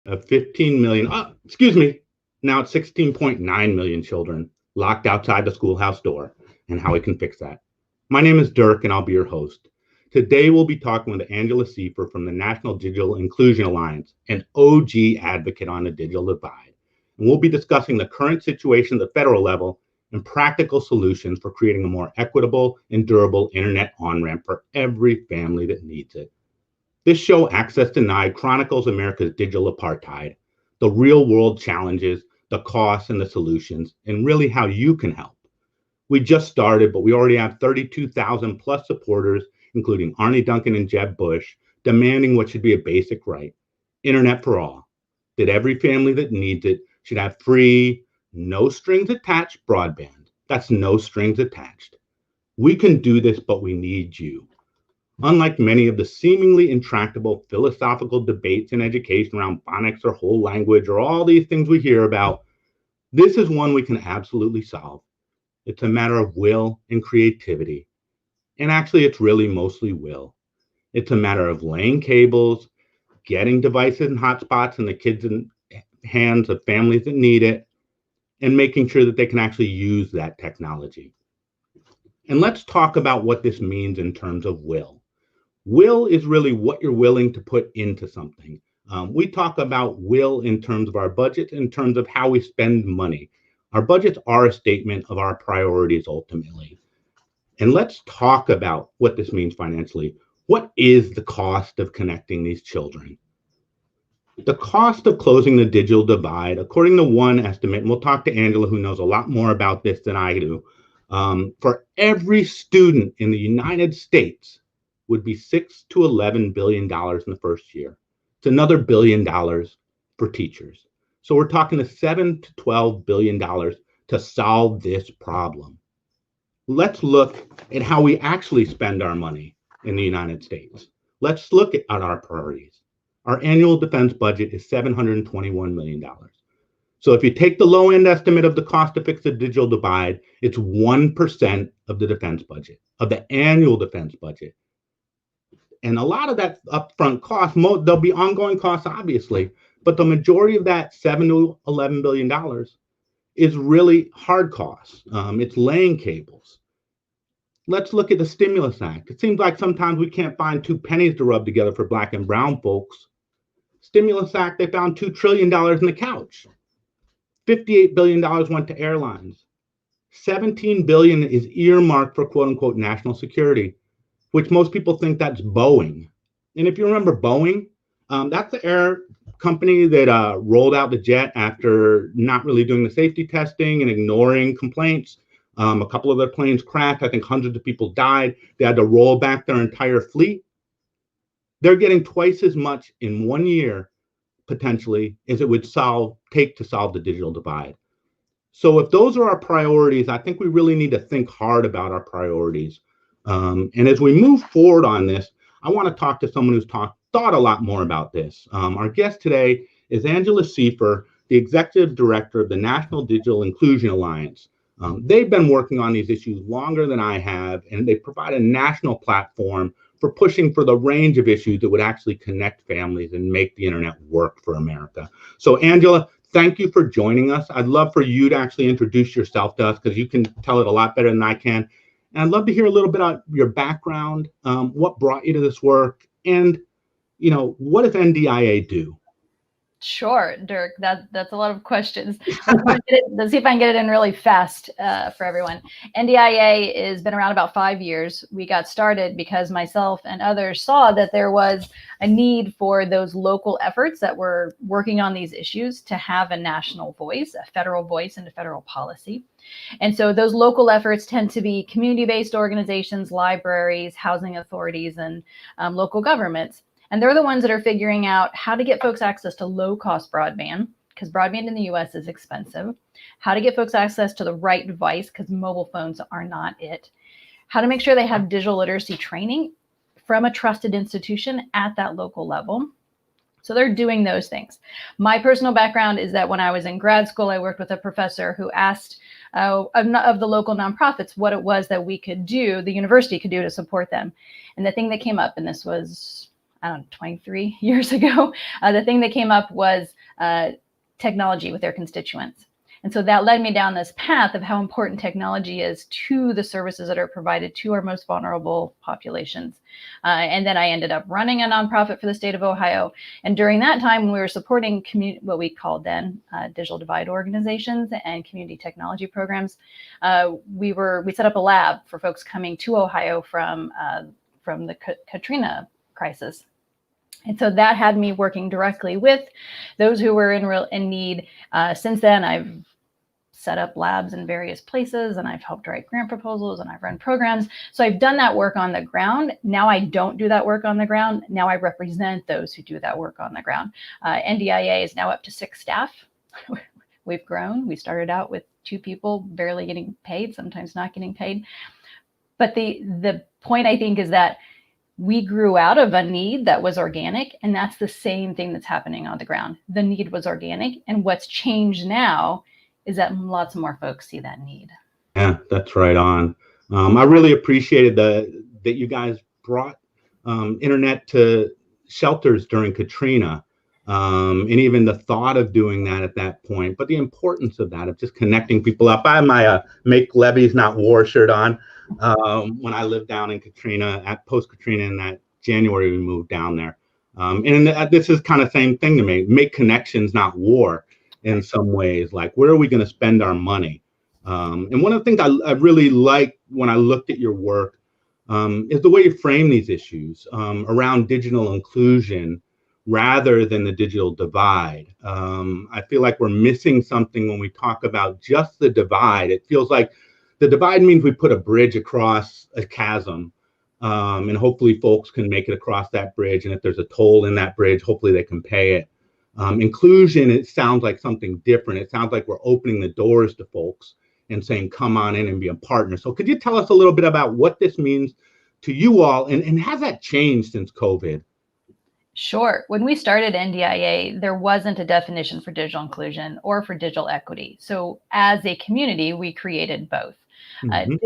of 15 million, excuse me, now it's 16.9 million children locked outside the schoolhouse door and how we can fix that. My name is Dirk and I'll be your host. Today we'll be talking with Angela Siefer from the National Digital Inclusion Alliance, an OG advocate on the digital divide. And we'll be discussing the current situation at the federal level and practical solutions for creating a more equitable and durable internet on-ramp for every family that needs it. This show, Access Denied, chronicles America's digital apartheid, the real world challenges, the costs and the solutions, and really how you can help. We just started, but we already have 32,000 plus supporters, including Arnie Duncan and Jeb Bush, demanding what should be a basic right, internet for all, that every family that needs it should have free, no strings attached broadband. That's no strings attached. We can do this, but we need you. Unlike many of the seemingly intractable philosophical debates in education around phonics or whole language or all these things we hear about, this is one we can absolutely solve. It's a matter of will and creativity. And actually, it's really mostly will. It's a matter of laying cables, getting devices and hotspots in the kids' hands of families that need it, and making sure that they can actually use that technology. And let's talk about what this means in terms of will. Will is really what you're willing to put into something. We talk about will in terms of our budget, in terms of how we spend money. Our budgets are a statement of our priorities ultimately. And let's talk about what this means financially. What is the cost of connecting these children? The cost of closing the digital divide, according to one estimate, and we'll talk to Angela, who knows a lot more about this than I do, for every student in the United States would be $6 to $11 billion in the first year. It's another $1 billion for teachers. So we're talking to $7 to $12 billion to solve this problem. Let's look at how we actually spend our money in the United States. Let's look at our priorities. Our annual defense budget is $721 million. So if you take the low end estimate of the cost to fix the digital divide, it's 1% of the defense budget, of the annual defense budget. And a lot of that upfront cost, there'll be ongoing costs, obviously, but the majority of that $7 to $11 billion is really hard costs. It's laying cables. Let's look at the Stimulus Act. It seems like sometimes we can't find two pennies to rub together for Black and brown folks. Stimulus Act, they found $2 trillion in the couch. $58 billion went to airlines. $17 billion is earmarked for quote unquote national security, which most people think that's Boeing. And if you remember Boeing, that's the air company that rolled out the jet after not really doing the safety testing and ignoring complaints. A couple of their planes crashed. I think hundreds of people died. They had to roll back their entire fleet. They're getting twice as much in 1 year, potentially, as it would take to solve the digital divide. So if those are our priorities, I think we really need to think hard about our priorities. And as we move forward on this, I want to talk to someone who's thought a lot more about this. Our guest today is Angela Siefer, the Executive Director of the National Digital Inclusion Alliance. They've been working on these issues longer than I have, and they provide a national platform for pushing for the range of issues that would actually connect families and make the internet work for America. So Angela, thank you for joining us. I'd love for you to actually introduce yourself to us because you can tell it a lot better than I can. And I'd love to hear a little bit about your background, what brought you to this work, and what does NDIA do? Sure, Dirk, that's a lot of questions. Let's see if I can get it in really fast for everyone. NDIA has been around about 5 years. We got started because myself and others saw that there was a need for those local efforts that were working on these issues to have a national voice, a federal voice into federal policy. And so those local efforts tend to be community-based organizations, libraries, housing authorities, and local governments. And they're the ones that are figuring out how to get folks access to low-cost broadband, because broadband in the US is expensive, how to get folks access to the right device, because mobile phones are not it, how to make sure they have digital literacy training from a trusted institution at that local level. So they're doing those things. My personal background is that when I was in grad school, I worked with a professor who asked of the local nonprofits what it was that we could do, the university could do to support them. And the thing that came up, and this was I don't know, 23 years ago, the thing that came up was technology with their constituents. And so that led me down this path of how important technology is to the services that are provided to our most vulnerable populations. And then I ended up running a nonprofit for the state of Ohio. And during that time, when we were supporting what we called then digital divide organizations and community technology programs, we set up a lab for folks coming to Ohio from the Katrina crisis. And so that had me working directly with those who were in need. Since then, I've set up labs in various places, and I've helped write grant proposals, and I've run programs. So I've done that work on the ground. Now I don't do that work on the ground. Now I represent those who do that work on the ground. NDIA is now up to 6 staff. We've grown. We started out with 2 people barely getting paid, sometimes not getting paid. But the point, I think, is that we grew out of a need that was organic, and that's the same thing that's happening on the ground. The need was organic, and what's changed now is that lots more folks see that need. Yeah, that's right on. I really appreciated that you guys brought internet to shelters during Katrina, and even the thought of doing that at that point, but the importance of that, of just connecting people up. I have my Make Levees Not War shirt on. When I lived down in Katrina, at post-Katrina, in that January, we moved down there. And this is kind of same thing to me, make connections, not war. In some ways, like, where are we going to spend our money? And one of the things I really like when I looked at your work is the way you frame these issues around digital inclusion rather than the digital divide. I feel like we're missing something when we talk about just the divide. It feels like the divide means we put a bridge across a chasm, and hopefully folks can make it across that bridge. And if there's a toll in that bridge, hopefully they can pay it. Inclusion, it sounds like something different. It sounds like we're opening the doors to folks and saying, come on in and be a partner. So could you tell us a little bit about what this means to you all, and has that changed since COVID? Sure. When we started NDIA, there wasn't a definition for digital inclusion or for digital equity. So as a community, we created both. Mm-hmm.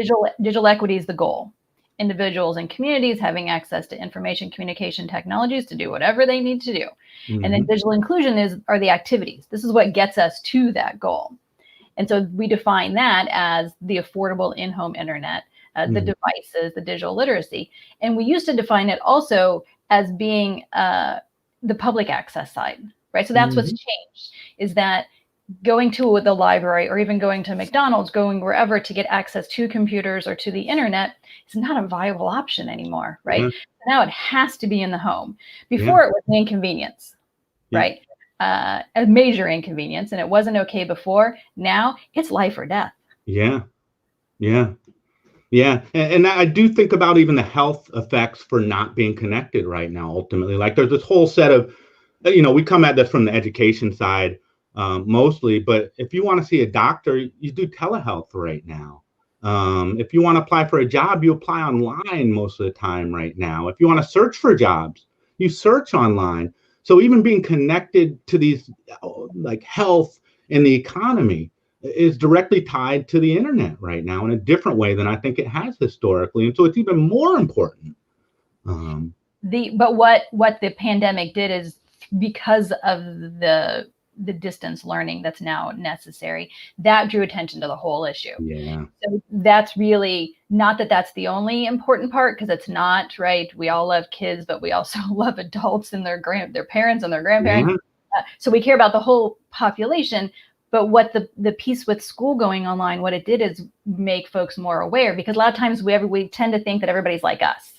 Digital equity is the goal. Individuals and communities having access to information communication technologies to do whatever they need to do. Mm-hmm. And then digital inclusion are the activities. This is what gets us to that goal. And so we define that as the affordable in-home internet, the devices, the digital literacy. And we used to define it also as being the public access side, right? So that's what's changed, is that going to the library or even going to McDonald's, going wherever to get access to computers or to the internet is not a viable option anymore, right? Mm-hmm. Now it has to be in the home. Before it was an inconvenience, right? A major inconvenience, and it wasn't okay before. Now it's life or death. Yeah. And I do think about even the health effects for not being connected right now, ultimately. Like, there's this whole set of, we come at this from the education side mostly, but if you want to see a doctor, you do telehealth right now. If you want to apply for a job, you apply online most of the time right now. If you want to search for jobs, you search online. So even being connected to these, like, health and the economy is directly tied to the internet right now in a different way than I think it has historically. And so it's even more important. But what the pandemic did is, because of the distance learning that's now necessary, that drew attention to the whole issue. Yeah. So that's really not that's the only important part, because it's not, right? We all love kids, but we also love adults and their parents and their grandparents. Yeah. So we care about the whole population. But what the piece with school going online, what it did is make folks more aware, because a lot of times we tend to think that everybody's like us.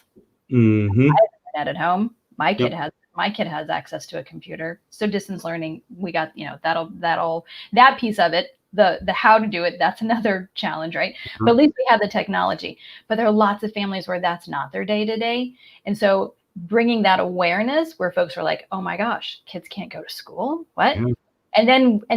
Mm-hmm. I have internet at home. My kid has access to a computer. So distance learning, we got, that piece of it, the how to do it, that's another challenge, right? Mm-hmm. But at least we have the technology. But there are lots of families where that's not their day to day. And so bringing that awareness where folks are like, oh my gosh, kids can't go to school. What? Mm-hmm. And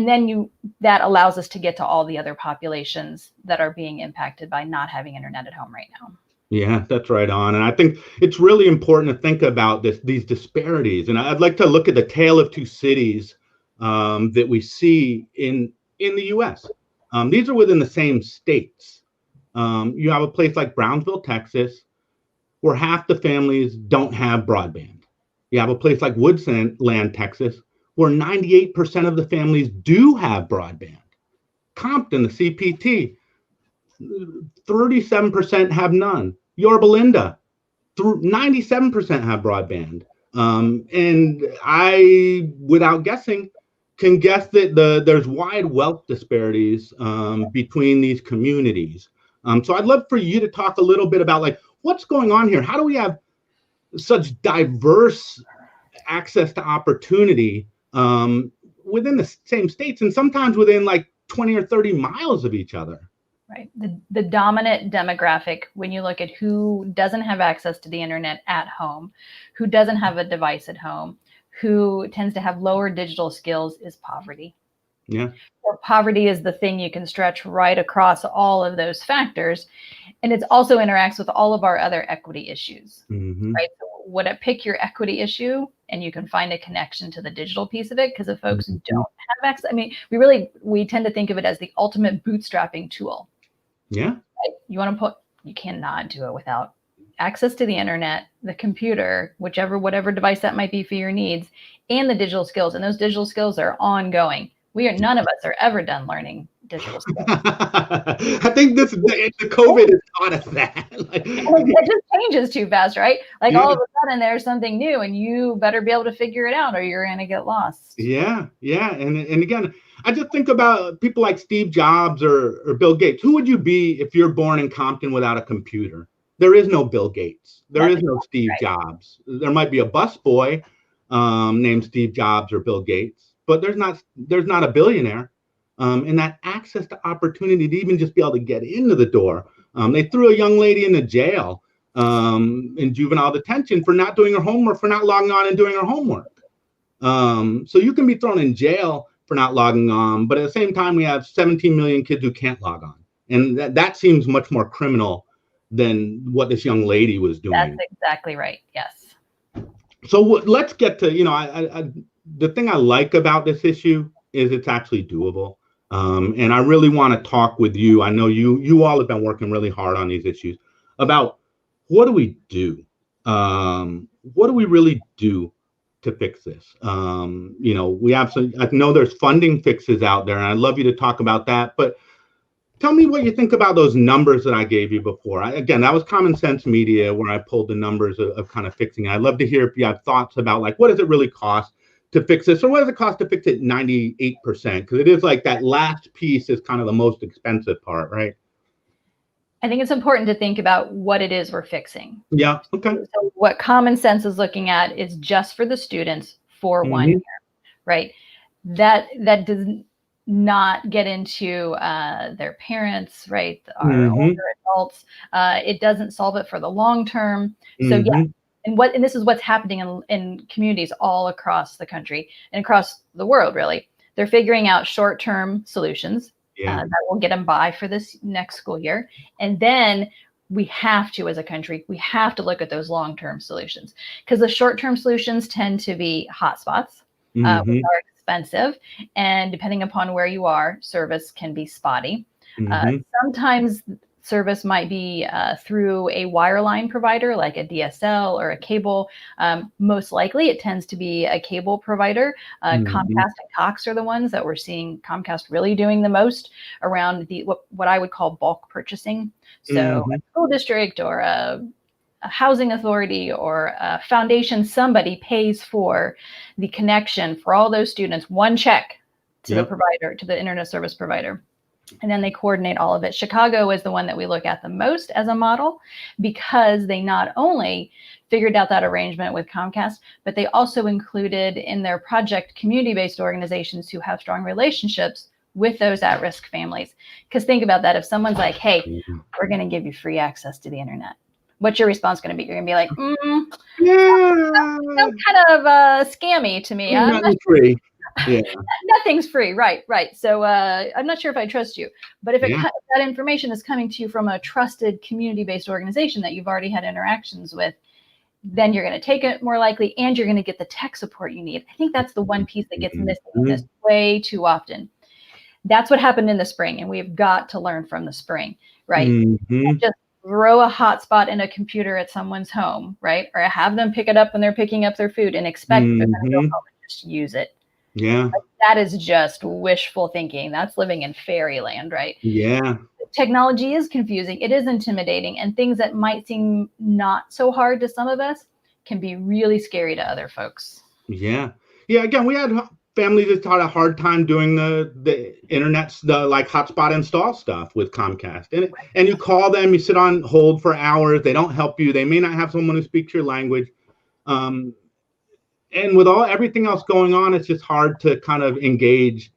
then that allows us to get to all the other populations that are being impacted by not having internet at home right now. Yeah, that's right on. And I think it's really important to think about these disparities. And I'd like to look at the tale of two cities that we see in the U.S. These are within the same states. You have a place like Brownsville, Texas, where half the families don't have broadband. You have a place like Woodland, Texas, where 98% of the families do have broadband. Compton, the CPT, 37% have none. Yorba Linda, 97% have broadband. And I, without guessing, can guess that there's wide wealth disparities between these communities. So I'd love for you to talk a little bit about like what's going on here. How do we have such diverse access to opportunity within the same states and sometimes within like 20 or 30 miles of each other? Right. The dominant demographic, when you look at who doesn't have access to the internet at home, who doesn't have a device at home, who tends to have lower digital skills, is poverty. Yeah. So poverty is the thing you can stretch right across all of those factors. And it also interacts with all of our other equity issues, right? So pick your equity issue and you can find a connection to the digital piece of it. Because if folks don't have access, I mean, we tend to think of it as the ultimate bootstrapping tool. Yeah. Right? You cannot do it without access to the internet, the computer, whatever device that might be for your needs, and the digital skills. And those digital skills are ongoing. None of us are ever done learning digital skills. I think the COVID has taught us that. It just changes too fast, right? Like all of a sudden there's something new and you better be able to figure it out or you're going to get lost. Yeah. And again, I just think about people like Steve Jobs or Bill Gates. Who would you be if you're born in Compton without a computer? There is no Bill Gates. There is no Steve Jobs. There might be a busboy named Steve Jobs or Bill Gates, but there's not a billionaire. And that access to opportunity to even just be able to get into the door. They threw a young lady into jail in juvenile detention for not doing her homework, for not logging on and doing her homework. So you can be thrown in jail for not logging on, but at the same time, we have 17 million kids who can't log on. And that seems much more criminal than what this young lady was doing. That's exactly right. Yes. So let's get to, the thing I like about this issue is it's actually doable. And I really want to talk with you. I know you all have been working really hard on these issues about what do we do? What do we really do to fix this? I know there's funding fixes out there, and I'd love you to talk about that. But tell me what you think about those numbers that I gave you before. Again, that was Common Sense Media where I pulled the numbers of kind of fixing it. I'd love to hear if you have thoughts about like, what does it really cost to fix this? Or what does it cost to fix it 98%? Because it is like that last piece is kind of the most expensive part, right? I think it's important to think about what it is we're fixing. Yeah. Okay. So what Common Sense is looking at is just for the students for 1 year, right? That does not get into their parents, right? Our older adults. It doesn't solve it for the long term. So yeah. And this is what's happening in communities all across the country and across the world, really. They're figuring out short-term solutions that will get them by for this next school year. And then we have to, as a country, we have to look at those long-term solutions because the short-term solutions tend to be hotspots, which are expensive. And depending upon where you are, service can be spotty. Sometimes service might be through a wireline provider like a DSL or a cable. Most likely it tends to be a cable provider. Comcast and Cox are the ones that we're seeing Comcast really doing the most around what I would call bulk purchasing. So a school district or a housing authority or a foundation, somebody pays for the connection for all those students, one check to the provider, to the internet service provider. And then they coordinate all of it. Chicago is the one that we look at the most as a model because they not only figured out that arrangement with Comcast, but they also included in their project community-based organizations who have strong relationships with those at-risk families. Because think about that. If someone's like, hey, we're going to give you free access to the internet, what's your response going to be? You're going to be like, that's kind of scammy to me. Nothing free. Yeah. Nothing's free. Right. So I'm not sure if I trust you. But if that information is coming to you from a trusted community-based organization that you've already had interactions with, then you're going to take it more likely and you're going to get the tech support you need. I think that's the one piece that gets missed in this way too often. That's what happened in the spring, and we've got to learn from the spring, right? Just throw a hotspot in a computer at someone's home, right? Or have them pick it up when they're picking up their food and expect they're going to go home and just use it. Yeah. Like, that is just wishful thinking. That's living in fairyland, right? Yeah. Technology is confusing. It is intimidating. And things that might seem not so hard to some of us can be really scary to other folks. Yeah. Yeah. Again, we had families that had a hard time doing the internet's the like hotspot install stuff with Comcast, and you call them, you sit on hold for hours, they don't help you, they may not have someone who speaks your language, and with everything else going on, it's just hard to kind of engage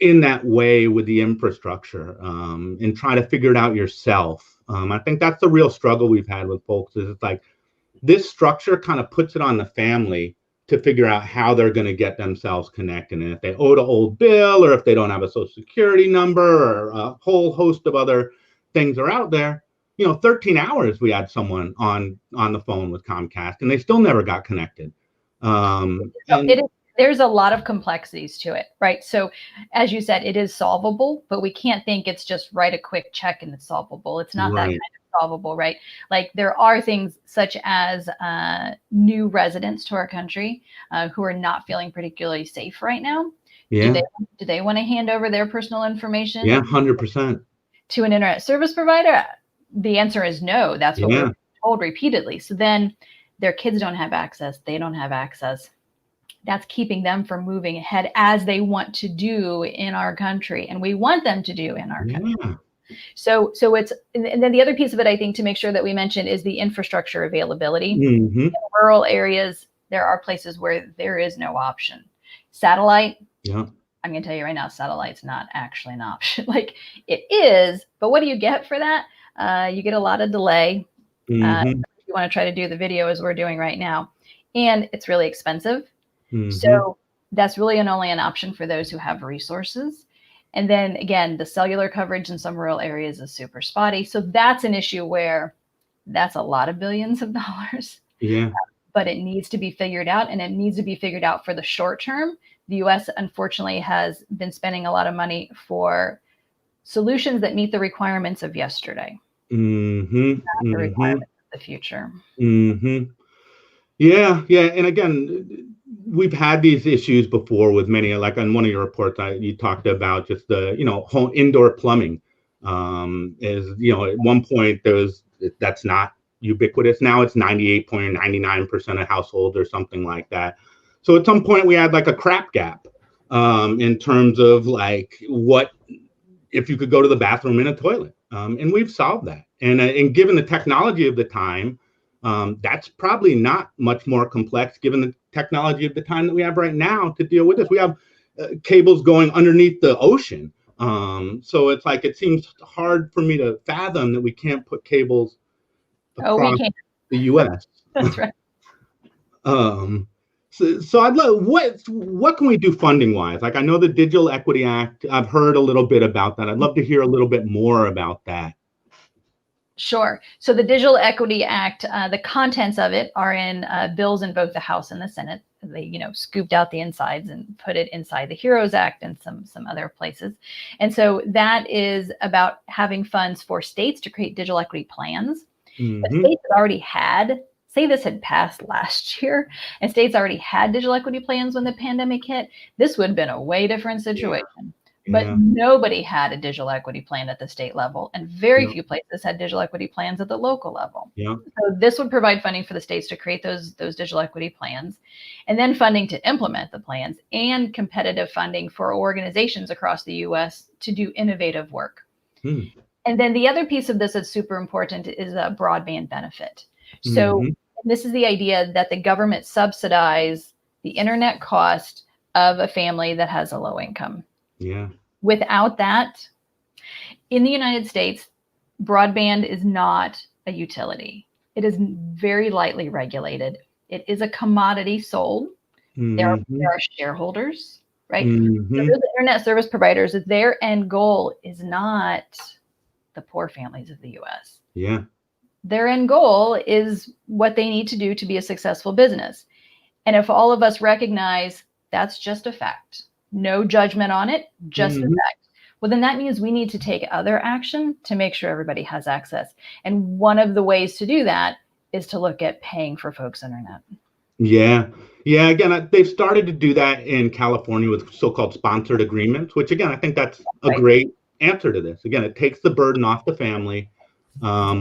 in that way with the infrastructure, and try to figure it out yourself. I think that's the real struggle we've had with folks, is it's like this structure kind of puts it on the family to figure out how they're going to get themselves connected. And if they owe an old bill, or if they don't have a social security number, or a whole host of other things are out there, 13 hours we had someone on the phone with Comcast and they still never got connected. There's a lot of complexities to it, right? So as you said, it is solvable, but we can't think it's just write a quick check and it's solvable. It's not that kind of solvable, right? Like, there are things such as new residents to our country who are not feeling particularly safe right now. Yeah. Do they want to hand over their personal information? Yeah, 100%. To an internet service provider? The answer is no. That's what we're told repeatedly. So then their kids don't have access. They don't have access. That's keeping them from moving ahead as they want to do in our country, and we want them to do in our country. So it's, and then the other piece of it, I think, to make sure that we mention, is the infrastructure availability. In rural areas, there are places where there is no option. Satellite, I'm going to tell you right now, satellite's not actually an option. Like, it is, but what do you get for that? You get a lot of delay. If you want to try to do the video as we're doing right now, and it's really expensive. So that's really only an option for those who have resources. And then again, the cellular coverage in some rural areas is super spotty. So that's an issue where that's a lot of billions of dollars. But it needs to be figured out, and it needs to be figured out for the short term. The US, unfortunately, has been spending a lot of money for solutions that meet the requirements of yesterday, not the requirements of the future. Yeah. And again, we've had these issues before with many, like on one of your reports, you talked about just the, home indoor plumbing, is, at one point that's not ubiquitous. Now it's 98.99% of households or something like that. So at some point we had like a crap gap, in terms of like, what if you could go to the bathroom in a toilet, and we've solved that. And given the technology of the time, that's probably not much more complex given the technology of the time that we have right now to deal with this. We have cables going underneath the ocean. So it's like, it seems hard for me to fathom that we can't put cables across the US. That's right. So I'd love, what can we do funding wise? Like, I know the Digital Equity Act, I've heard a little bit about that. I'd love to hear a little bit more about that. Sure. So the Digital Equity Act, the contents of it are in bills in both the House and the Senate. They, scooped out the insides and put it inside the HEROES Act and some other places. And so that is about having funds for states to create digital equity plans. But states had already had, say this had passed last year, and states already had digital equity plans when the pandemic hit, this would have been a way different situation. But nobody had a digital equity plan at the state level, and very few places had digital equity plans at the local level. So this would provide funding for the states to create those digital equity plans, and then funding to implement the plans, and competitive funding for organizations across the US to do innovative work. And then the other piece of this that's super important is a broadband benefit. So this is the idea that the government subsidize the internet cost of a family that has a low income. Without that, in the United States, broadband is not a utility. It is very lightly regulated. It is a commodity sold. There are shareholders, right? So those internet service providers, their end goal is not the poor families of the US. Their end goal is what they need to do to be a successful business. And if all of us recognize that's just a fact, no judgment on it, just the fact. Well, then that means we need to take other action to make sure everybody has access. And one of the ways to do that is to look at paying for folks' internet. Yeah. Yeah. Again, they've started to do that in California with so-called sponsored agreements, which again, I think that's a Right. great answer to this. Again, it takes the burden off the family,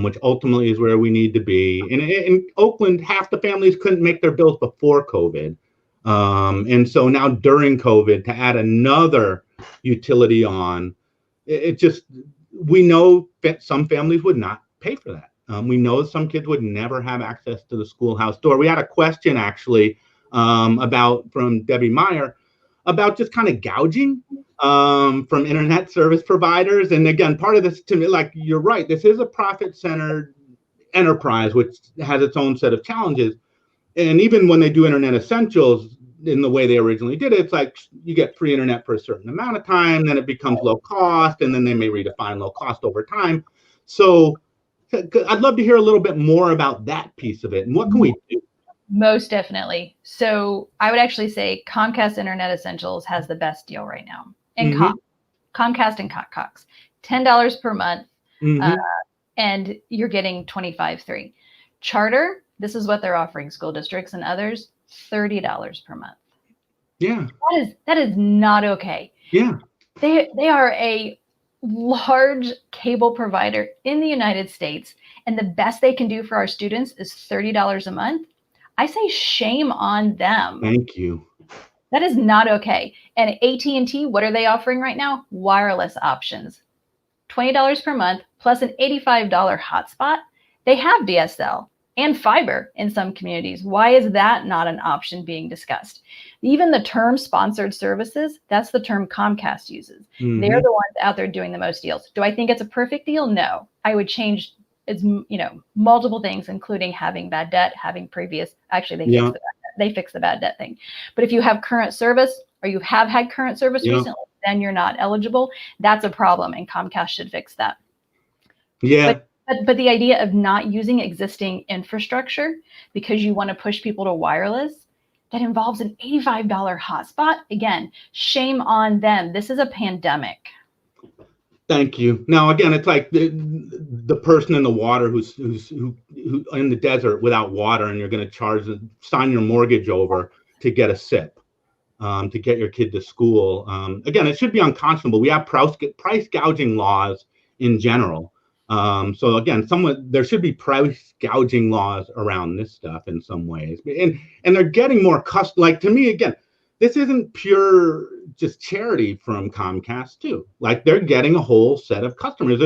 which ultimately is where we need to be. And in Oakland, half the families couldn't make their bills before COVID. And so now during COVID, to add another utility on, it just, we know that some families would not pay for that. We know some kids would never have access to the schoolhouse door. We had a question actually from Debbie Meyer about just kind of gouging from internet service providers. And again, part of this, to me, like, you're right, this is a profit-centered enterprise, which has its own set of challenges. And even when they do internet essentials in the way they originally did it, it's like you get free internet for a certain amount of time, then it becomes low cost, and then they may redefine low cost over time. So I'd love to hear a little bit more about that piece of it and what can we do? Most definitely. So I would actually say Comcast Internet Essentials has the best deal right now. And Comcast and Cox, $10 per month, and you're getting 25/3. Charter, this is what they're offering school districts and others, $30 per month. Yeah. That is not okay. Yeah. They are a large cable provider in the United States, and the best they can do for our students is $30 a month. I say shame on them. Thank you. That is not okay. And AT&T, what are they offering right now? Wireless options. $20 per month plus an $85 hotspot. They have DSL and fiber in some communities. Why is that not an option being discussed? Even the term sponsored services, that's the term Comcast uses. They're the ones out there doing the most deals. Do I think it's a perfect deal? No. I would change multiple things, including having bad debt, having previous, actually they fixed the bad debt thing. But if you have current service or you have had current service recently, then you're not eligible. That's a problem, and Comcast should fix that. Yeah. But the idea of not using existing infrastructure because you want to push people to wireless, that involves an $85 hotspot. Again, shame on them. This is a pandemic. Thank you. Now, again, it's like the person in the water who's in the desert without water, and you're going to sign your mortgage over to get a sip, to get your kid to school. Again, it should be unconscionable. We have price gouging laws in general. So again, there should be price gouging laws around this stuff in some ways, and they're getting more like, to me, again, this isn't pure just charity from Comcast too. Like, they're getting a whole set of customers.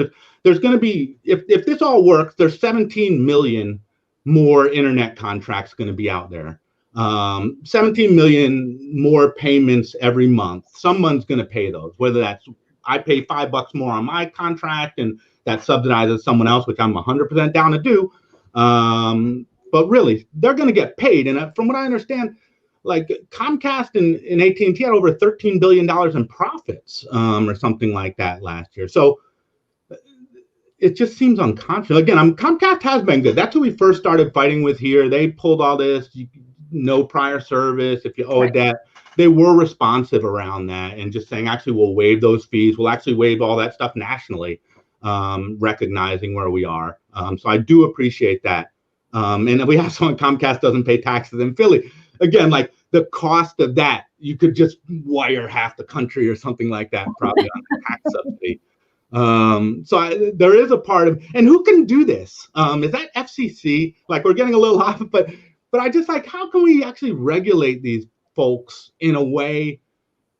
There's going to be, if this all works, there's 17 million more internet contracts going to be out there. 17 million more payments every month. Someone's going to pay those, whether that's I pay $5 more on my contract and that subsidizes someone else, which I'm 100% down to do. But really, they're going to get paid. And from what I understand, like, Comcast and AT&T had over $13 billion in profits, or something like that last year. So it just seems unconscionable. Again, Comcast has been good. That's who we first started fighting with here. They pulled all this, no prior service, if you owe a debt. They were responsive around that and just saying, actually, we'll waive those fees. We'll actually waive all that stuff nationally, recognizing where we are. So I do appreciate that. And we have someone, Comcast doesn't pay taxes in Philly. Again, like, the cost of that, you could just wire half the country or something like that, probably on the tax subsidy. So there is a part of, and who can do this? Is that FCC? Like, we're getting a little off, but I just, like, how can we actually regulate these folks in a way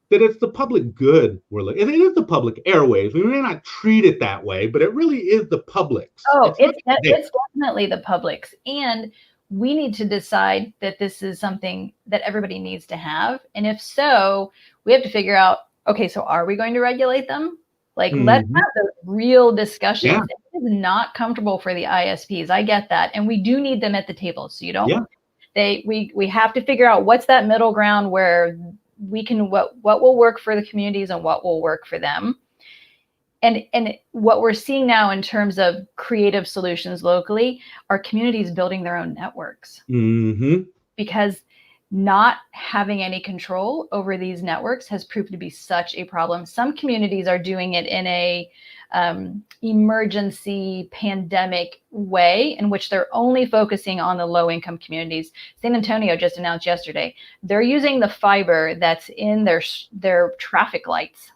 that it's the public good? It is the public airwaves. We may not treat it that way, but it really is the public's. It's definitely the public's. And we need to decide that this is something that everybody needs to have. And if so, we have to figure out, okay, so are we going to regulate them? Like, let's have those real discussions. Yeah. It is not comfortable for the ISPs. I get that. And we do need them at the table. So we have to figure out what's that middle ground where we can, what will work for the communities and what will work for them. And what we're seeing now in terms of creative solutions locally are communities building their own networks. Because Not having any control over these networks has proved to be such a problem. Some communities are doing it in a emergency pandemic way in which they're only focusing on the low income communities. San Antonio just announced yesterday, they're using the fiber that's in their traffic lights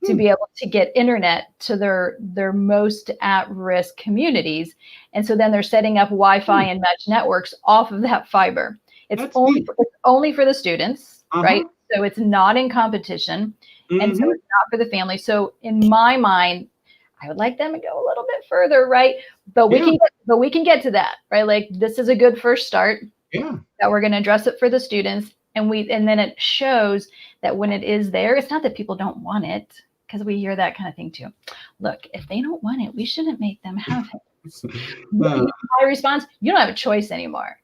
to be able to get internet to their most at-risk communities. And so then they're setting up Wi-Fi and mesh networks off of that fiber. It's only for the students, right? So it's not in competition. And so it's not for the family. So in my mind, I would like them to go a little bit further, right? But we can get to that, right? Like, this is a good first start. Yeah. That we're going to address it for the students. And then it shows that when it is there, it's not that people don't want it, because we hear that kind of thing too. Look, if they don't want it, we shouldn't make them have it. My response, you don't have a choice anymore.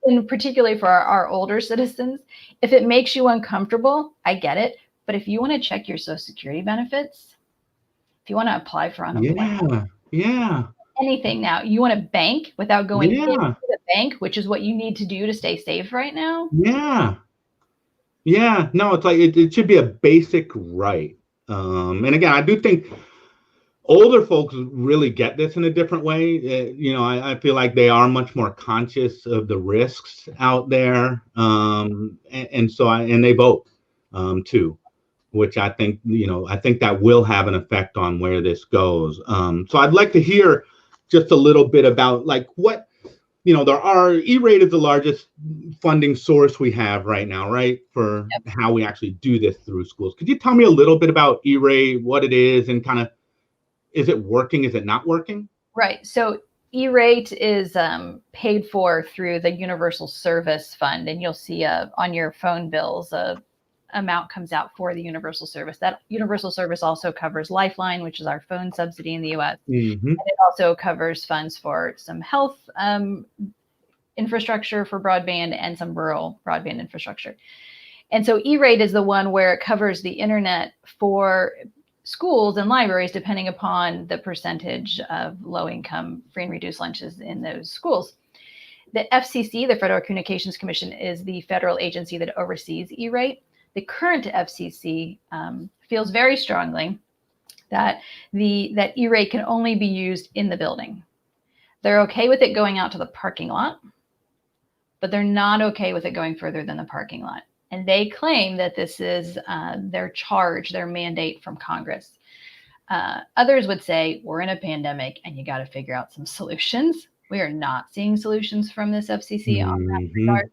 And particularly for our older citizens, if it makes you uncomfortable, I get it. But if you want to check your Social Security benefits, if you want to apply for unemployment, anything now, you want to bank without going into the bank, which is what you need to do to stay safe right now. No, it's like it should be a basic right. And again, I do think older folks really get this in a different way. I feel like they are much more conscious of the risks out there, and they vote too, which I think that will have an effect on where this goes. So I'd like to hear just a little bit about like what E-rate is the largest funding source we have right now, right? For how we actually do this through schools. Could you tell me a little bit about E-rate, what it is, and kind of, is it working? Is it not working? Right. So E-rate is paid for through the Universal Service Fund, and you'll see on your phone bills amount comes out for the Universal Service. That Universal Service also covers Lifeline, which is our phone subsidy in the U.S. And it also covers funds for some health infrastructure for broadband and some rural broadband infrastructure. And so E-rate is the one where it covers the internet for schools and libraries, depending upon the percentage of low-income free and reduced lunches in those schools. The FCC, the Federal Communications Commission, is the federal agency that oversees E-rate. The current FCC feels very strongly that E-rate can only be used in the building. They're okay with it going out to the parking lot, but they're not okay with it going further than the parking lot. And they claim that this is their charge, their mandate from Congress. Others would say, we're in a pandemic and you got to figure out some solutions. We are not seeing solutions from this FCC on that regard.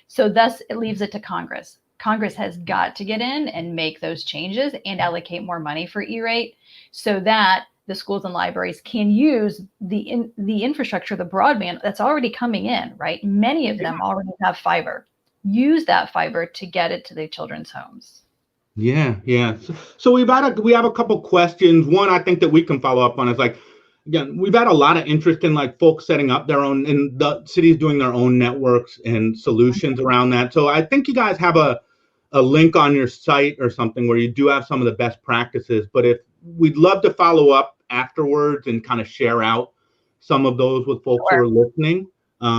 So thus, it leaves it to Congress. Congress has got to get in and make those changes and allocate more money for E-rate so that the schools and libraries can use the infrastructure, the broadband that's already coming in, right? Many of them already have fiber. Use that fiber to get it to the children's homes. So we have a couple questions. One, I think that we can follow up on is like, again, we've had a lot of interest in like folks setting up their own, and the cities doing their own networks and solutions around that. So I think you guys have a link on your site or something where you do have some of the best practices, but if we'd love to follow up afterwards and kind of share out some of those with folks who are listening.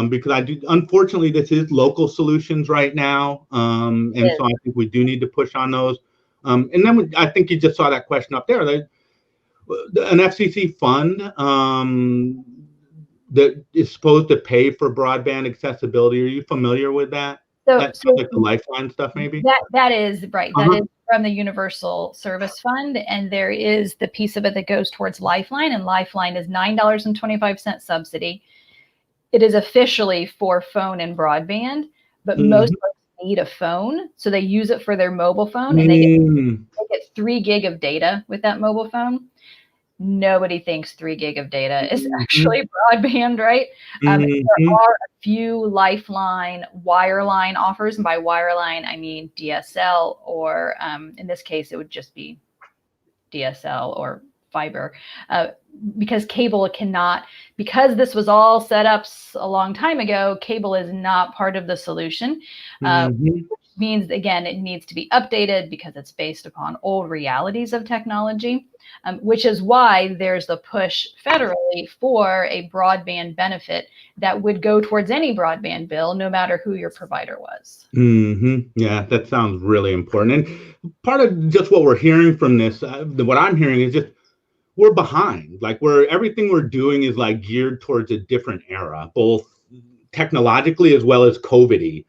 Because unfortunately, this is local solutions right now. So I think we do need to push on those. And then I think you just saw that question up there. An FCC fund that is supposed to pay for broadband accessibility. Are you familiar with that? That's like the Lifeline stuff, maybe? That is right. That is from the Universal Service Fund. And there is the piece of it that goes towards Lifeline. And Lifeline is $9.25 subsidy. It is officially for phone and broadband, but most folks need a phone. So they use it for their mobile phone, and they get 3 gig of data with that mobile phone. Nobody thinks 3 gig of data is actually broadband, right? There are a few Lifeline wireline offers. And by wireline, I mean DSL, or in this case, it would just be DSL or fiber, because cable cannot, because this was all set up a long time ago, cable is not part of the solution. means, again, it needs to be updated because it's based upon old realities of technology, which is why there's the push federally for a broadband benefit that would go towards any broadband bill, no matter who your provider was. Yeah, that sounds really important. And part of just what we're hearing from this, what I'm hearing is just we're behind. Like everything we're doing is like geared towards a different era, both technologically as well as COVID-y.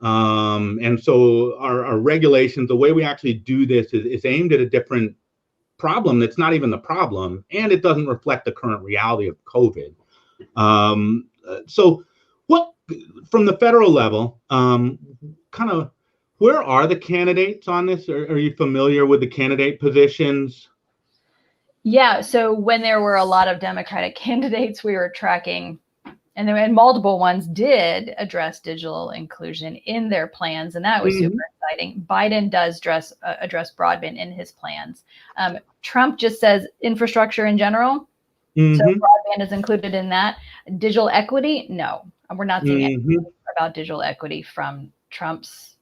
And so our regulations, the way we actually do this is aimed at a different problem that's not even the problem, and it doesn't reflect the current reality of COVID. So what, from the federal level, kind of where are the candidates on this? Are you familiar with the candidate positions? Yeah, so when there were a lot of Democratic candidates, we were tracking, and multiple ones did address digital inclusion in their plans, and that was super exciting. Biden does address broadband in his plans. Trump just says infrastructure in general, so broadband is included in that. Digital equity, no, we're not seeing anything about digital equity from Trump's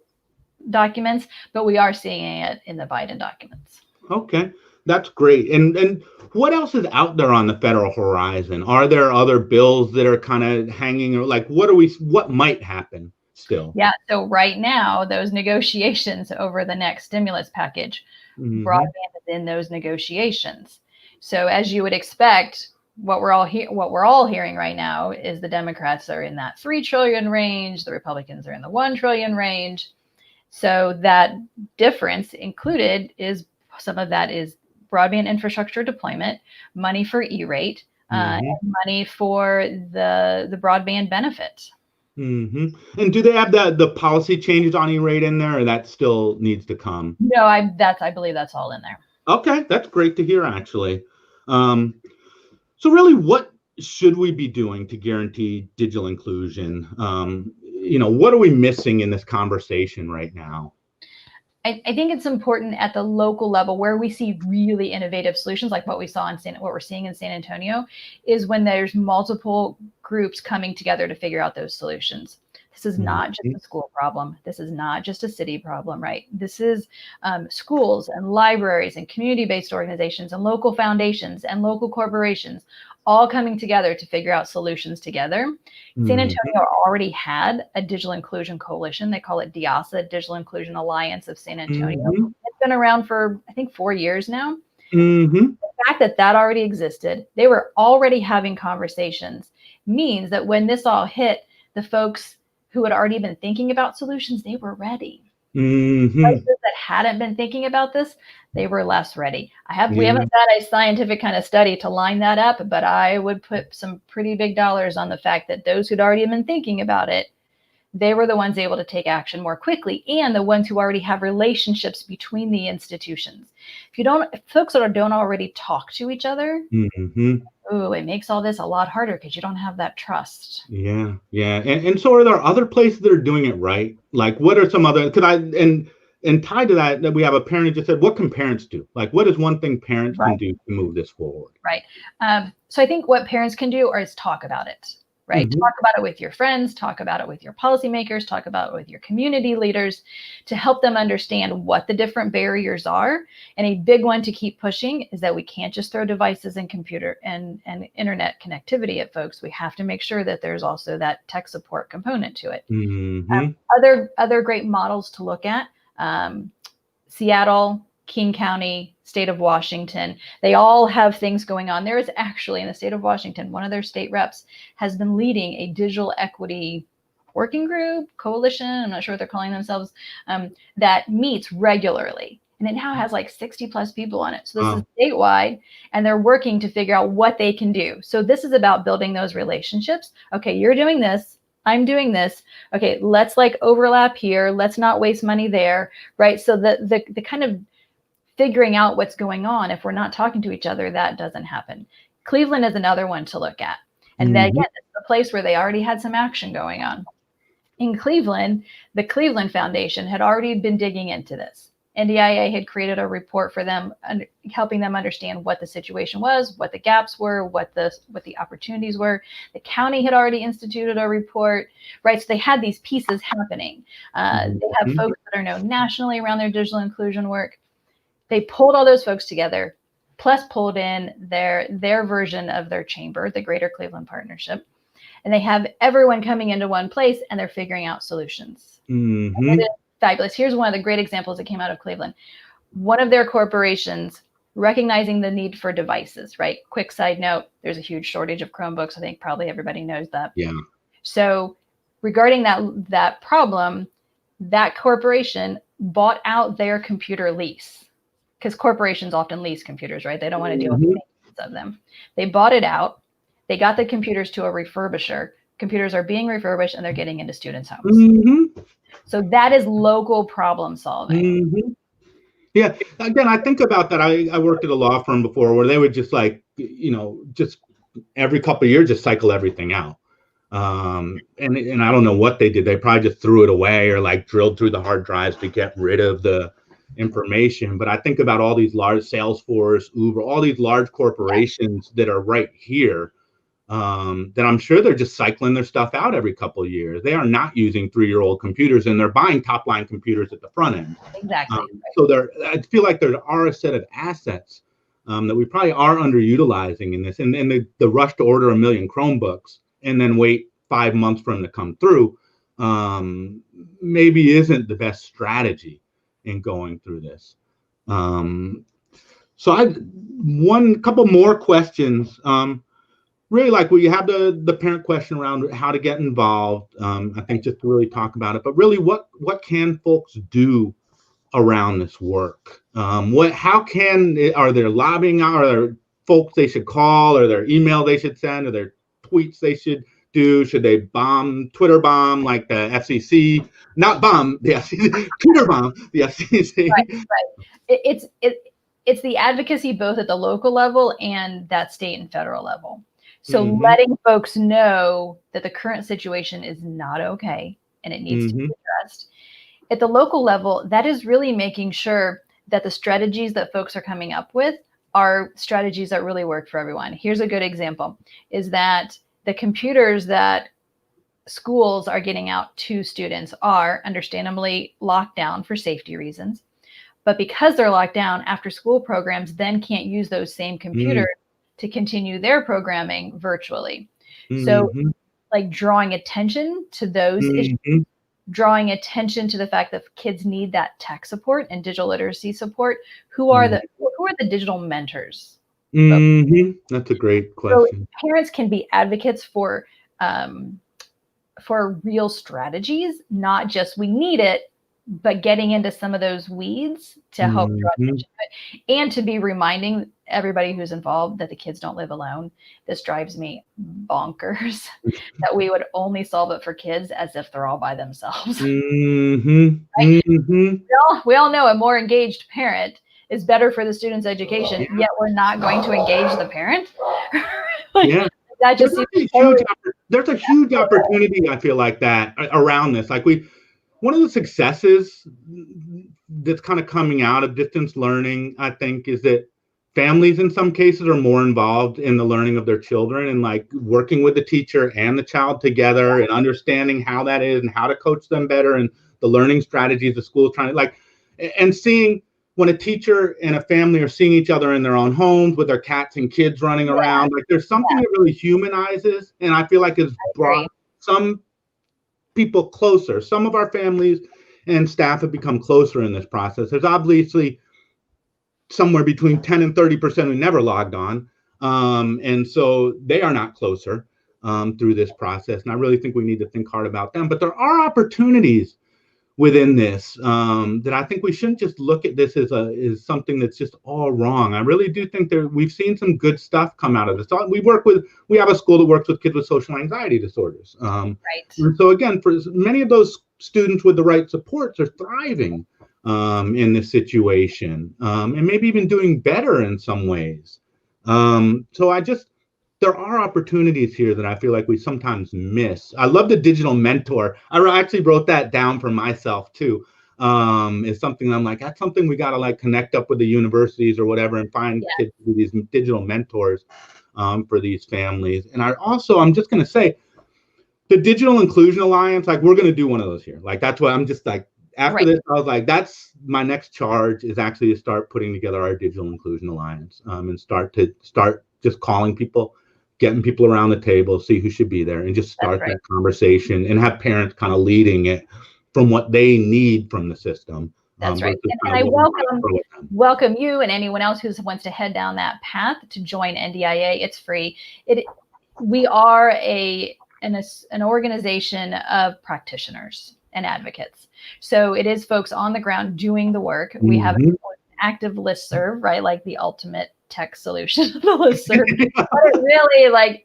documents, but we are seeing it in the Biden documents. Okay. That's great. And what else is out there on the federal horizon? Are there other bills that are kind of hanging, or like what might happen still? Yeah. So right now, those negotiations over the next stimulus package, broadband is in those negotiations. So as you would expect, what we're all hearing right now is the Democrats are in that 3 trillion range, the Republicans are in the 1 trillion range. So that difference included is some of that is broadband infrastructure deployment, money for E-rate, and money for the broadband benefit. And do they have the policy changes on E-rate in there, or that still needs to come? No, I believe that's all in there. Okay, that's great to hear, actually. So really, what should we be doing to guarantee digital inclusion? What are we missing in this conversation right now? I think it's important at the local level where we see really innovative solutions, like what we're seeing in San Antonio, is when there's multiple groups coming together to figure out those solutions. This is not just a school problem. This is not just a city problem, right? This is schools and libraries and community-based organizations and local foundations and local corporations all coming together to figure out solutions together. San Antonio already had a digital inclusion coalition. They call it DIASA, Digital Inclusion Alliance of San Antonio. It's been around for, I think, 4 years now. The fact that already existed, they were already having conversations, means that when this all hit, the folks who had already been thinking about solutions, they were ready. Places that hadn't been thinking about this, they were less ready. We haven't done a scientific kind of study to line that up, but I would put some pretty big dollars on the fact that those who'd already been thinking about it, they were the ones able to take action more quickly, and the ones who already have relationships between the institutions. If folks that don't already talk to each other, it makes all this a lot harder because you don't have that trust. Yeah. And so are there other places that are doing it right? Like, what are some other, and tied to that we have a parent who just said, what can parents do? Like, what is one thing parents can do to move this forward? Right. So I think what parents can do is talk about it. Right. Talk about it with your friends, talk about it with your policymakers, talk about it with your community leaders to help them understand what the different barriers are. And a big one to keep pushing is that we can't just throw devices and computer and internet connectivity at folks. We have to make sure that there's also that tech support component to it. Other great models to look at, Seattle, King County, state of Washington, they all have things going on. There is actually in the state of Washington, one of their state reps has been leading a digital equity working group, coalition, I'm not sure what they're calling themselves, that meets regularly. And it now has like 60 plus people on it. So this is statewide, and they're working to figure out what they can do. So this is about building those relationships. Okay, you're doing this. I'm doing this. Okay, let's like overlap here. Let's not waste money there, right? So the kind of figuring out what's going on, if we're not talking to each other, that doesn't happen. Cleveland is another one to look at. And then again, it's a place where they already had some action going on. In Cleveland, the Cleveland Foundation had already been digging into this. NDIA had created a report for them, helping them understand what the situation was, what the gaps were, what the opportunities were. The county had already instituted a report, right? So they had these pieces happening. They have folks that are known nationally around their digital inclusion work. They pulled all those folks together, plus pulled in their version of their chamber, the Greater Cleveland Partnership. And they have everyone coming into one place, and they're figuring out solutions. It is fabulous. Here's one of the great examples that came out of Cleveland. One of their corporations, recognizing the need for devices, right? Quick side note, there's a huge shortage of Chromebooks. I think probably everybody knows that. Yeah. So regarding that problem, that corporation bought out their computer lease, because corporations often lease computers, right? They don't want to deal with the maintenance of them. They bought it out. They got the computers to a refurbisher. Computers are being refurbished, and they're getting into students' homes. So that is local problem solving. Yeah. Again, I think about that. I worked at a law firm before where they would just just every couple of years, just cycle everything out. And I don't know what they did. They probably just threw it away or like drilled through the hard drives to get rid of the information. But I think about all these large Salesforce, Uber, all these large corporations that are right here. That I'm sure they're just cycling their stuff out every couple of years. They are not using 3-year-old computers, and they're buying top-line computers at the front end. Exactly. So I feel like there are a set of assets that we probably are underutilizing in this. And the rush to order 1 million Chromebooks and then wait 5 months for them to come through maybe isn't the best strategy in going through this. So couple more questions. Really, like, you have the parent question around how to get involved. I think just to really talk about it, but really, what can folks do around this work? Are there lobbying? Are there folks they should call? Are there email they should send? Are there tweets they should do? Should they Twitter bomb like the FCC? Not bomb the FCC, Twitter bomb the FCC. Right. It's the advocacy both at the local level and that state and federal level. So letting folks know that the current situation is not okay and it needs to be addressed. At the local level, that is really making sure that the strategies that folks are coming up with are strategies that really work for everyone. Here's a good example, is that the computers that schools are getting out to students are understandably locked down for safety reasons. But because they're locked down, after school programs then can't use those same computers to continue their programming virtually. So like drawing attention to those issues, drawing attention to the fact that kids need that tech support and digital literacy support. Who are the digital mentors? That's a great question. So parents can be advocates for real strategies, not just we need it, but getting into some of those weeds to help draw attention to it, and to be reminding everybody who's involved that the kids don't live alone. This drives me bonkers that we would only solve it for kids as if they're all by themselves. Right? We all know a more engaged parent is better for the student's education, yet we're not going to engage the parent. That just there's a huge opportunity, I feel like, that around this. Like, one of the successes that's kind of coming out of distance learning, I think, is that families in some cases are more involved in the learning of their children, and like working with the teacher and the child together and understanding how that is and how to coach them better and the learning strategies the school is trying to and seeing when a teacher and a family are seeing each other in their own homes with their cats and kids running around, like there's something that really humanizes, and I feel like has brought some people closer. Some of our families and staff have become closer in this process. There's obviously somewhere between 10 and 30% who never logged on. And so they are not closer through this process. And I really think we need to think hard about them. But there are opportunities within this that I think we shouldn't just look at this as something that's just all wrong. I really do think we've seen some good stuff come out of this. We have a school that works with kids with social anxiety disorders. And so again, for many of those students with the right supports are thriving in this situation, and maybe even doing better in some ways. There are opportunities here that I feel like we sometimes miss. I love the digital mentor. I actually wrote that down for myself too. is something I'm like, that's something we got to like connect up with the universities or whatever and find kids to be these digital mentors for these families. And I'm just going to say, the Digital Inclusion Alliance, like we're going to do one of those here. Like that's what I'm just like, after this, I was like, that's my next charge is actually to start putting together our Digital Inclusion Alliance and start just calling people, getting people around the table, see who should be there, and just start that conversation and have parents kind of leading it from what they need from the system. That's right. And I welcome you and anyone else who wants to head down that path to join NDIA. It's free. We are an organization of practitioners and advocates. So it is folks on the ground doing the work. We have an active listserv, right? Like the ultimate tech solution of the listserv. But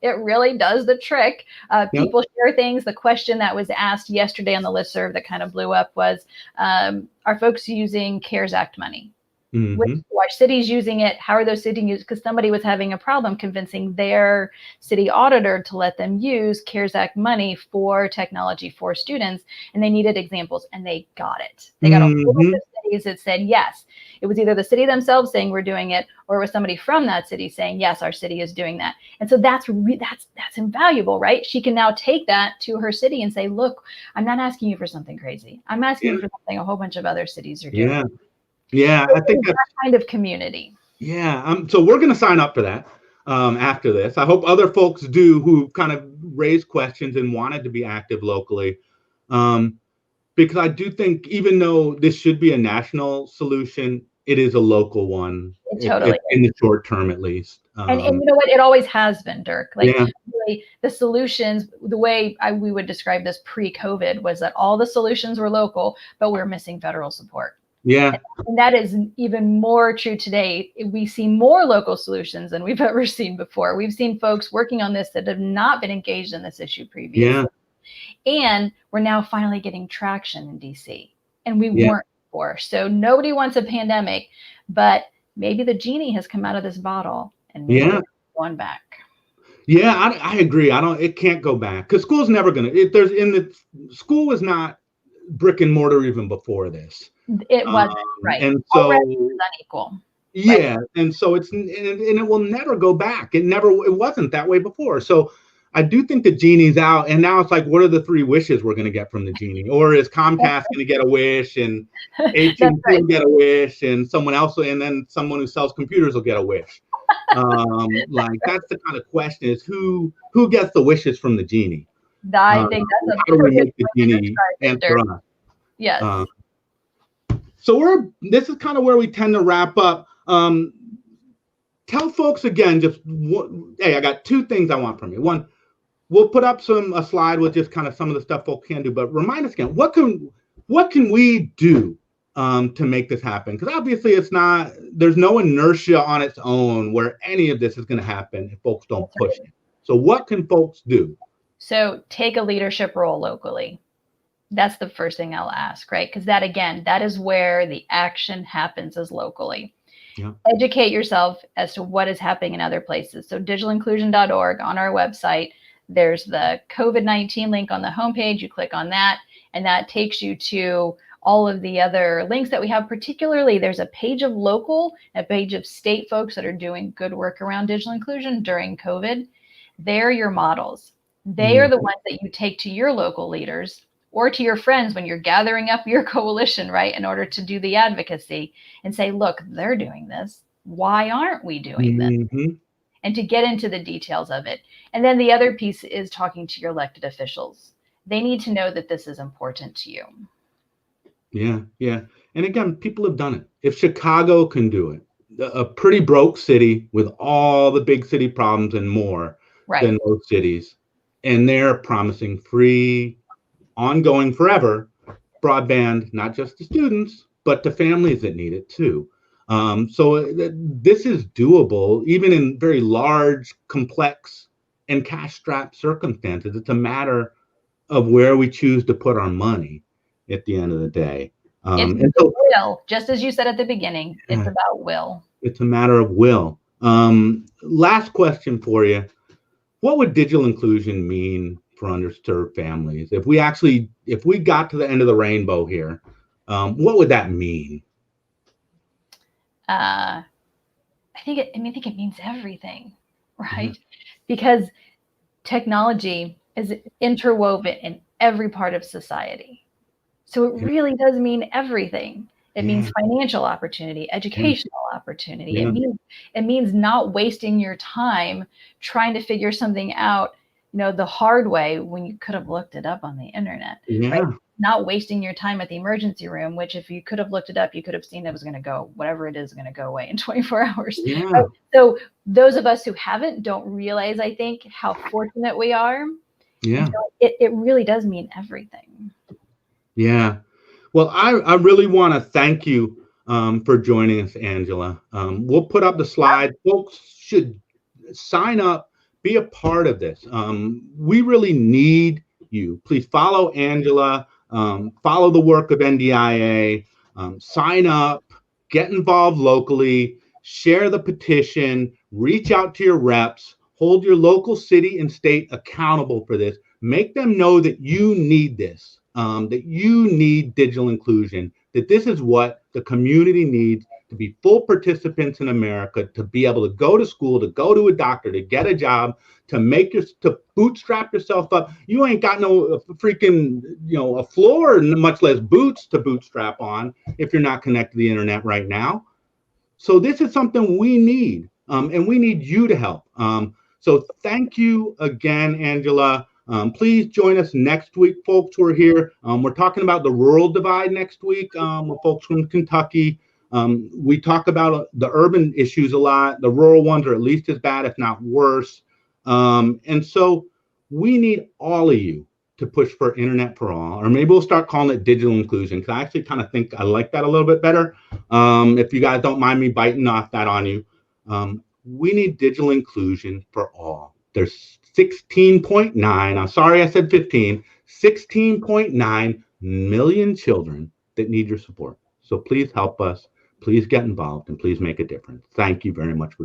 it really does the trick. People share things. The question that was asked yesterday on the listserv that kind of blew up was, are folks using CARES Act money? Why cities using it? How are those cities using it? Because somebody was having a problem convincing their city auditor to let them use CARES Act money for technology for students, and they needed examples, and they got it. They got a whole bunch of cities that said yes. It was either the city themselves saying we're doing it, or it was somebody from that city saying yes, our city is doing that. And so that's invaluable, right? She can now take that to her city and say, look, I'm not asking you for something crazy. I'm asking you for something a whole bunch of other cities are doing. Yeah, I think that's kind of community. Yeah, so we're going to sign up for that after this. I hope other folks do who kind of raised questions and wanted to be active locally, because I do think even though this should be a national solution, it is a local one. Totally, in the short term at least. And you know what? It always has been, Dirk. Really, the solutions, the way we would describe this pre-COVID was that all the solutions were local, but we're missing federal support. Yeah. And that is even more true today. We see more local solutions than we've ever seen before. We've seen folks working on this that have not been engaged in this issue previously. And we're now finally getting traction in DC. And we weren't before. So nobody wants a pandemic, but maybe the genie has come out of this bottle and maybe it's going back. Yeah, I agree. It can't go back because school's never going to, school was not brick and mortar even before this. It wasn't, right. And so it was unequal. Yeah, right. And so and it will never go back. It wasn't that way before. So I do think the genie's out, and now it's like, what are the 3 wishes we're going to get from the genie? Or is Comcast going to get a wish, and AT&T will get a wish, and someone else, and then someone who sells computers will get a wish? Like that's the kind of question: is who gets the wishes from the genie? I think that's how do we make the genie answer us? Yes. So this is kind of where we tend to wrap up. Tell folks again, hey, I got 2 things I want from you. One, we'll put up a slide with just kind of some of the stuff folks can do, but remind us again, what can we do to make this happen? Because obviously there's no inertia on its own where any of this is going to happen if folks don't push it. So what can folks do? So take a leadership role locally. That's the first thing I'll ask, right? Because that is where the action happens, is locally. Yeah. Educate yourself as to what is happening in other places. So digitalinclusion.org, on our website, there's the COVID-19 link on the homepage. You click on that, and that takes you to all of the other links that we have. Particularly, there's a page of local, a page of state folks that are doing good work around digital inclusion during COVID. They're your models. They are the ones that you take to your local leaders or to your friends when you're gathering up your coalition, right, in order to do the advocacy and say, look, they're doing this. Why aren't we doing this? And to get into the details of it. And then the other piece is talking to your elected officials. They need to know that this is important to you. Yeah. And again, people have done it. If Chicago can do it, a pretty broke city with all the big city problems and more than most cities, and they're promising free, ongoing, forever broadband, not just to students, but to families that need it too. So this is doable, even in very large, complex, and cash-strapped circumstances. It's a matter of where we choose to put our money at the end of the day. It's will, just as you said at the beginning. It's about will. It's a matter of will. Last question for you. What would digital inclusion mean for underserved families? If we got to the end of the rainbow here, What would that mean? I think it means everything, right? Yeah. Because technology is interwoven in every part of society. So it really does mean everything. It means Yeah. financial opportunity, educational opportunity. Yeah. It means not wasting your time trying to figure something out, the hard way when you could have looked it up on the internet, right? Yeah. Not wasting your time at the emergency room, which if you could have looked it up, you could have seen it was going to go, whatever it is going to go away in 24 hours. Yeah. Right? So those of us who haven't don't realize, I think, how fortunate we are. Yeah. So it really does mean everything. Yeah. Well, I really want to thank you for joining us, Angela. We'll put up the slide. Folks should sign up, be a part of this. We really need you. Please follow Angela, follow the work of NDIA, sign up, get involved locally, share the petition, reach out to your reps, hold your local city and state accountable for this. Make them know that you need this, that you need digital inclusion, that this is what the community needs to be full participants in America, to be able to go to school, to go to a doctor, to get a job, to bootstrap yourself up. You ain't got no freaking, a floor, much less boots to bootstrap on if you're not connected to the internet right now. So this is something we need, and we need you to help. So thank you again, Angela. Please join us next week, folks. We're here. We're talking about the rural divide next week with folks from Kentucky. We talk about the urban issues a lot. The rural ones are at least as bad, if not worse. And so we need all of you to push for internet for all, or maybe we'll start calling it digital inclusion, because I actually kind of think I like that a little bit better. If you guys don't mind me biting off that on you, we need digital inclusion for all. There's 16.9, I'm sorry I said 15, 16.9 million children that need your support. So please help us, please get involved, and please make a difference. Thank you very much for joining.